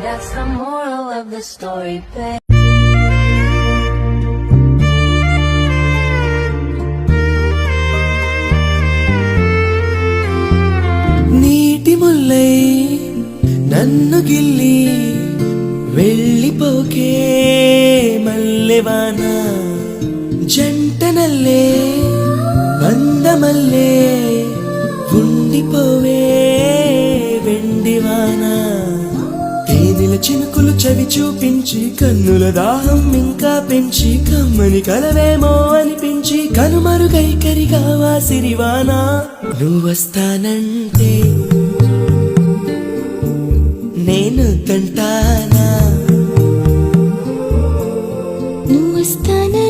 that's the moral of the story, babe. నీటి ముల్లై నన్ను గిల్లి వెళ్ళిపోకే మల్లెవాన జంటనల్లే బందమల్లే ఉండిపోవే వెండివాన తేనెల చినుకులు చవి చూపించి కన్నుల దాహం ఇంకా పెంచి కమ్మని కలవేమో అనిపించి కనుమరుగైకరిగావా సిరివానా నువ్వొస్తానంటే నేను తంటానా నువ్వొస్తానంటే